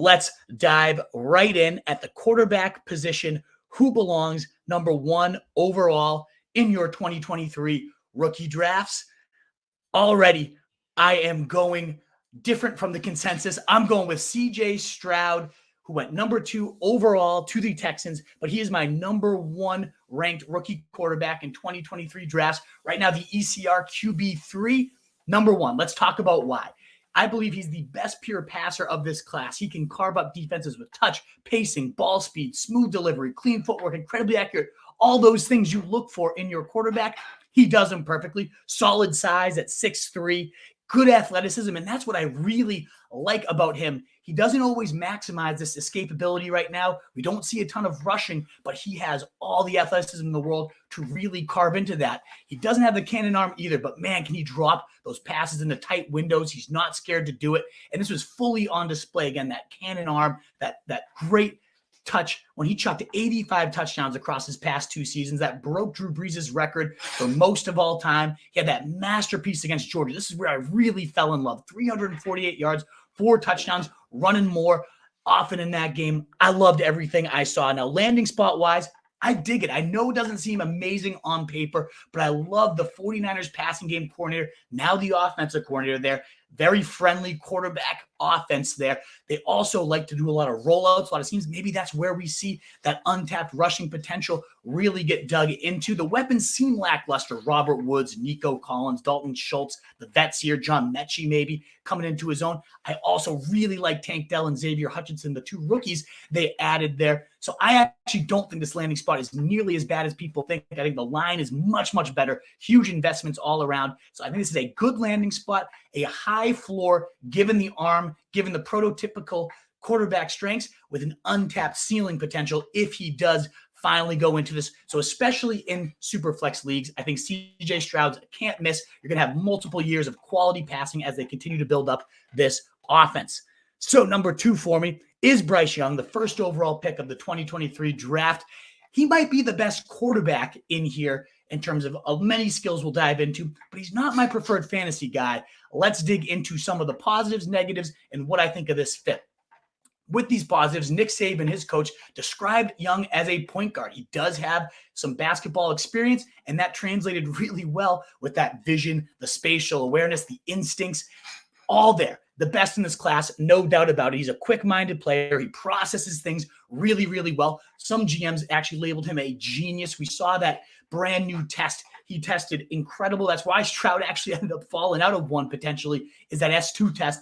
let's dive right in at the quarterback position. Who belongs number 1 overall in your 2023 rookie drafts? Already, I am going different from the consensus. I'm going with CJ Stroud, who went number 2 overall to the Texans, but he is my number 1 ranked rookie quarterback in 2023 drafts. Right now, the ECR QB3, number 1. Let's talk about why. I believe he's the best pure passer of this class. He can carve up defenses with touch, pacing, ball speed, smooth delivery, clean footwork, incredibly accurate. All those things you look for in your quarterback, he does them perfectly. Solid size at 6'3", good athleticism, and that's what I really like about him. He doesn't always maximize this escapability right now. We don't see a ton of rushing, but he has all the athleticism in the world to really carve into that. He doesn't have the cannon arm either, but man, can he drop those passes into tight windows. He's not scared to do it, and this was fully on display. Again, that cannon arm, that great touch when he chucked 85 touchdowns across his past 2 seasons. That broke Drew Brees' record for most of all time. He had that masterpiece against Georgia. This is where I really fell in love. 348 yards, 4 touchdowns, running more often in that game. I loved everything I saw. Now, landing spot-wise, I dig it. I know it doesn't seem amazing on paper, but I love the 49ers passing game coordinator, now the offensive coordinator there. Very friendly quarterback offense there. They also like to do a lot of rollouts, a lot of schemes. Maybe that's where we see that untapped rushing potential really get dug into. The weapons seem lackluster. Robert Woods, Nico Collins, Dalton Schultz, the vets here, John Mechie maybe coming into his own. I also really like Tank Dell and Xavier Hutchinson, the 2 rookies they added there. So I actually don't think this landing spot is nearly as bad as people think. I think the line is much, much better. Huge investments all around. So I think this is a good landing spot, a high floor, given the arm, given the prototypical quarterback strengths, with an untapped ceiling potential if he does finally go into this. So especially in super flex leagues, I think CJ Stroud's a can't miss. You're going to have multiple years of quality passing as they continue to build up this offense. So number 2 for me is Bryce Young, the first overall pick of the 2023 draft. He might be the best quarterback in here in terms of many skills we'll dive into, but he's not my preferred fantasy guy. Let's dig into some of the positives, negatives, and what I think of this fit. With these positives, Nick Saban, his coach, described Young as a point guard. He does have some basketball experience, and that translated really well with that vision, the spatial awareness, the instincts, all there. The best in this class, no doubt about it. He's a quick-minded player. He processes things really, really well. Some GMs actually labeled him a genius. We saw that brand new test. He tested incredible. That's why Stroud actually ended up falling out of one potentially, is that S2 test.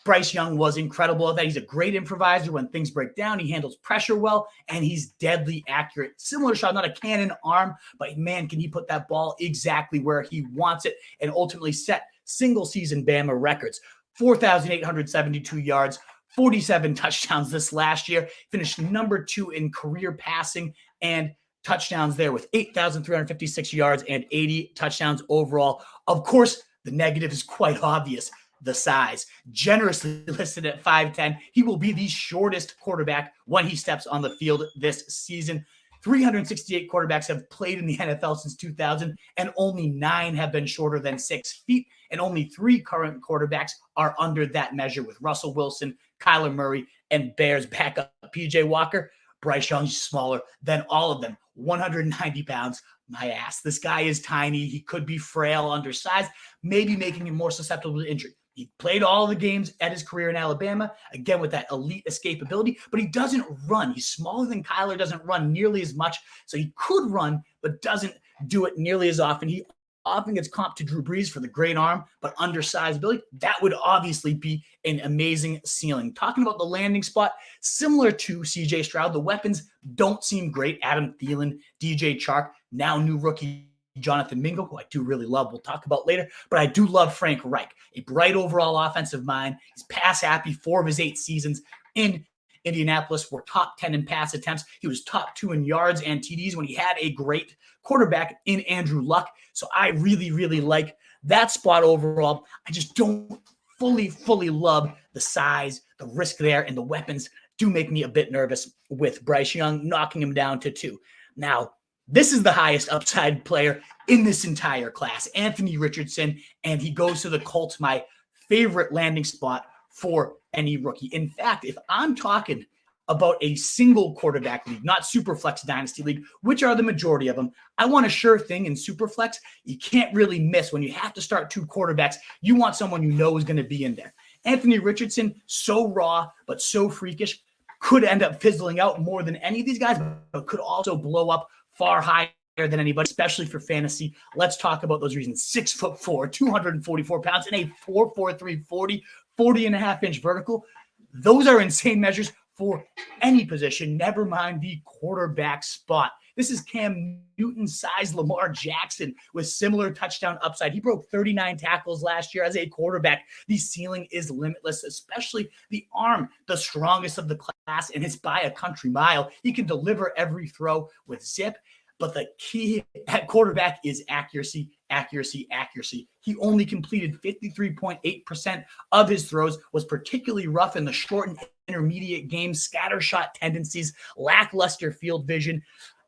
Bryce Young was incredible at that. He's a great improviser when things break down. He handles pressure well, and he's deadly accurate. Similar shot, not a cannon arm, but man, can he put that ball exactly where he wants it and ultimately set single-season Bama records. 4,872 yards, 47 touchdowns this last year. Finished number 2 in career passing and touchdowns there with 8,356 yards and 80 touchdowns overall. Of course, the negative is quite obvious. The size, generously listed at 5'10". He will be the shortest quarterback when he steps on the field this season. 368 quarterbacks have played in the NFL since 2000, and only 9 have been shorter than 6 feet, and only 3 current quarterbacks are under that measure, with Russell Wilson, Kyler Murray, and Bears backup PJ Walker. Bryce Young's smaller than all of them, 190 pounds. My ass. This guy is tiny. He could be frail, undersized, maybe making him more susceptible to injury. He played all the games at his career in Alabama, again, with that elite escapability, but he doesn't run. He's smaller than Kyler, doesn't run nearly as much. So he could run, but doesn't do it nearly as often. He often gets comped to Drew Brees for the great arm, but undersized ability. That would obviously be an amazing ceiling. Talking about the landing spot, similar to CJ Stroud, the weapons don't seem great. Adam Thielen, DJ Chark, now new rookie Jonathan Mingo, who I do really love, we'll talk about later, but I do love Frank Reich, a bright overall offensive mind. He's pass happy. 4 of his 8 seasons in Indianapolis were top 10 in pass attempts. He was top 2 in yards and TDs when he had a great quarterback in Andrew Luck. So I really, really like that spot overall. I just don't fully love the size, the risk there, and the weapons do make me a bit nervous with Bryce Young, knocking him down to 2. Now, this is the highest upside player in this entire class, Anthony Richardson, and he goes to the Colts, my favorite landing spot for any rookie. In fact, if I'm talking about a single quarterback league, not Superflex Dynasty League, which are the majority of them, I want a sure thing in Superflex. You can't really miss when you have to start 2 quarterbacks. You want someone you know is going to be in there. Anthony Richardson, so raw, but so freakish, could end up fizzling out more than any of these guys, but could also blow up far higher than anybody, especially for fantasy. Let's talk about those reasons. 6'4", 244 pounds, and a 4.43 40.5-inch vertical. Those are insane measures for any position, never mind the quarterback spot. This is Cam Newton-sized Lamar Jackson with similar touchdown upside. He broke 39 tackles last year as a quarterback. The ceiling is limitless, especially the arm, the strongest of the class, and it's by a country mile. He can deliver every throw with zip. But the key at quarterback is accuracy, accuracy, accuracy. He only completed 53.8% of his throws, was particularly rough in the short and intermediate games, scattershot tendencies, lackluster field vision.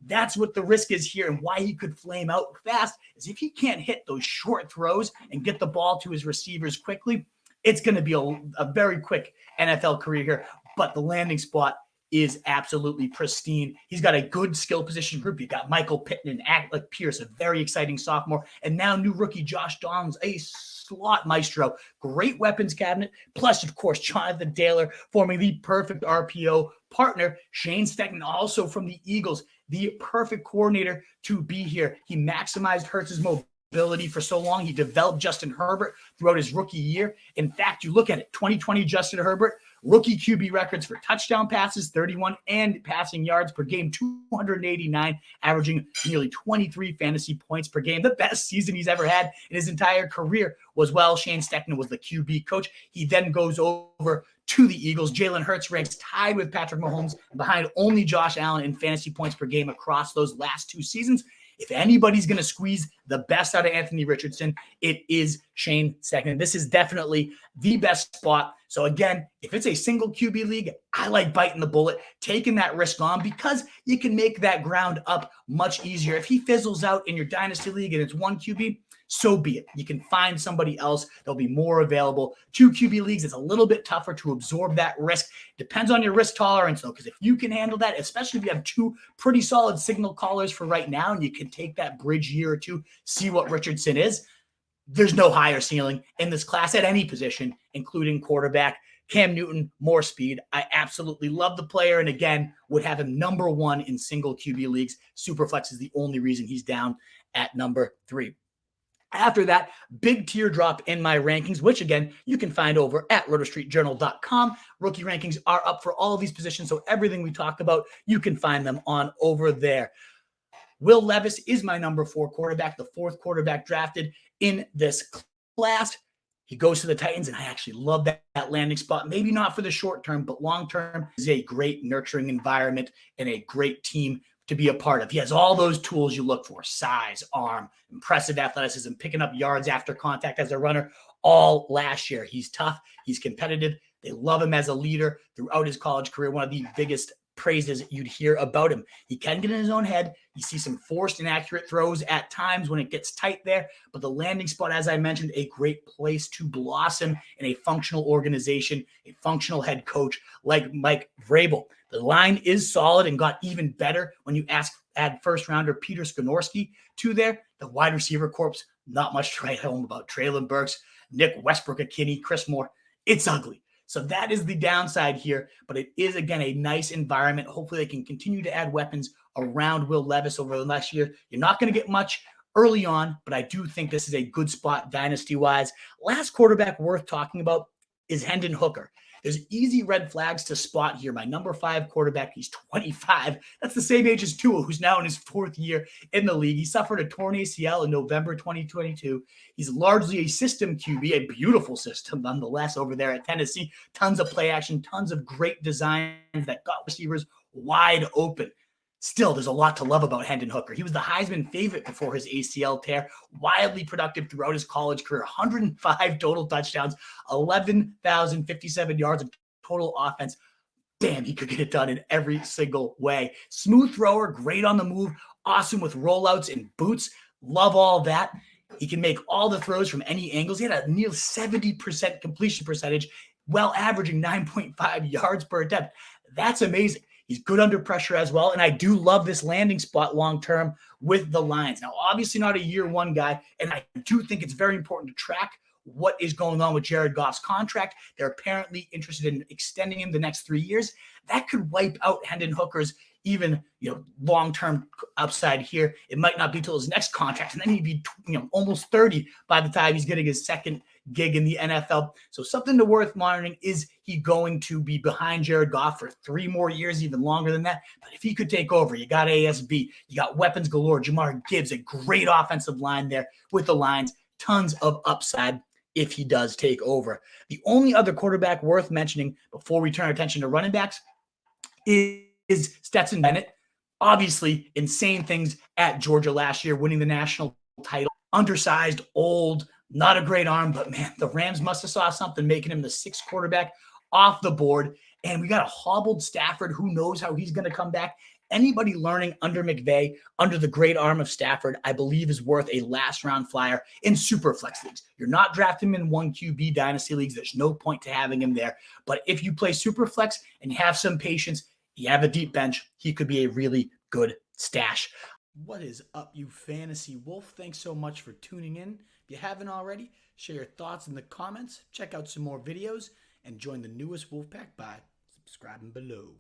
That's what the risk is here, and why he could flame out fast is if he can't hit those short throws and get the ball to his receivers quickly, it's going to be a very quick NFL career here. But the landing spot is absolutely pristine. He's got a good skill position group. You got Michael Pittman and Alec Pierce, a very exciting sophomore, and now new rookie Josh Downs, a slot maestro. Great weapons cabinet. Plus, of course, Jonathan Taylor forming the perfect RPO partner. Shane Steichen, also from the Eagles, the perfect coordinator to be here. He maximized Hurts's mobility for so long. He developed Justin Herbert throughout his rookie year. In fact, you look at it, 2020 Justin Herbert, rookie QB records for touchdown passes, 31, and passing yards per game, 289, averaging nearly 23 fantasy points per game. The best season he's ever had in his entire career was while Shane Steichen was the QB coach. He then goes over to the Eagles. Jalen Hurts ranks tied with Patrick Mahomes behind only Josh Allen in fantasy points per game across those last 2 seasons. If anybody's going to squeeze the best out of Anthony Richardson, it is Shane Steichen. This is definitely the best spot. So again, if it's a single QB league, I like biting the bullet, taking that risk on, because you can make that ground up much easier. If he fizzles out in your dynasty league and it's 1 QB, so be it. You can find somebody else. There'll be more available. 2 QB leagues, it's a little bit tougher to absorb that risk. Depends on your risk tolerance, though, because if you can handle that, especially if you have 2 pretty solid signal callers for right now, and you can take that bridge year or 2, see what Richardson is, there's no higher ceiling in this class at any position, including quarterback. Cam Newton, more speed. I absolutely love the player, and again, would have him number 1 in single QB leagues. Superflex is the only reason he's down at number 3. After that, big teardrop in my rankings, which again, you can find over at rotostreetjournal.com. Rookie rankings are up for all of these positions, so everything we talk about, you can find them on over there. Will Levis is my number 4 quarterback, the 4th quarterback drafted in this class. He goes to the Titans, and I actually love that landing spot. Maybe not for the short term, but long term is a great nurturing environment and a great team to be a part of. He has all those tools you look for: size, arm, impressive athleticism, picking up yards after contact as a runner, all last year. He's tough. He's competitive. They love him as a leader throughout his college career. One of the biggest praises you'd hear about him. He can get in his own head. You see some forced inaccurate throws at times when it gets tight there, but the landing spot, as I mentioned, a great place to blossom in a functional organization, a functional head coach like Mike Vrabel. The line is solid and got even better when you add first rounder Peter Skonorski to there. The wide receiver corps, not much to write home about. Traylon Burks, Nick Westbrook-Ikhine, Chris Moore. It's ugly. So that is the downside here, but it is, again, a nice environment. Hopefully they can continue to add weapons around Will Levis over the next year. You're not going to get much early on, but I do think this is a good spot dynasty-wise. Last quarterback worth talking about is Hendon Hooker. There's easy red flags to spot here. My number 5 quarterback, he's 25. That's the same age as Tua, who's now in his 4th year in the league. He suffered a torn ACL in November 2022. He's largely a system QB, a beautiful system nonetheless over there at Tennessee. Tons of play action, tons of great designs that got receivers wide open. Still, there's a lot to love about Hendon Hooker. He was the Heisman favorite before his ACL tear, wildly productive throughout his college career, 105 total touchdowns, 11,057 yards of total offense. Damn, he could get it done in every single way. Smooth thrower, great on the move, awesome with rollouts and boots. Love all that. He can make all the throws from any angles. He had a near 70% completion percentage well averaging 9.5 yards per attempt. That's amazing. He's good under pressure as well. And I do love this landing spot long term with the Lions. Now, obviously not a year one guy. And I do think it's very important to track what is going on with Jared Goff's contract. They're apparently interested in extending him the next 3 years. That could wipe out Hendon Hooker's even long-term upside here. It might not be till his next contract, and then he'd be almost 30 by the time he's getting his second gig in the NFL. So something to worth monitoring. Is he going to be behind Jared Goff for 3 more years, even longer than that? But if he could take over, you got ASB, you got weapons galore, Jamar Gibbs, a great offensive line there with the Lions, tons of upside if he does take over. The only other quarterback worth mentioning before we turn our attention to running backs is Stetson Bennett. Obviously, insane things at Georgia last year, winning the national title. Undersized, old, not a great arm, but man, the Rams must have saw something, making him the 6th quarterback off the board. And we got a hobbled Stafford. Who knows how he's going to come back? Anybody learning under McVay, under the great arm of Stafford, I believe is worth a last-round flyer in super flex leagues. You're not drafting him in 1 QB dynasty leagues. There's no point to having him there. But if you play super flex and you have some patience, you have a deep bench, he could be a really good stash. What is up, you fantasy wolf? Thanks so much for tuning in. If you haven't already, share your thoughts in the comments, check out some more videos, and join the newest Wolfpack by subscribing below.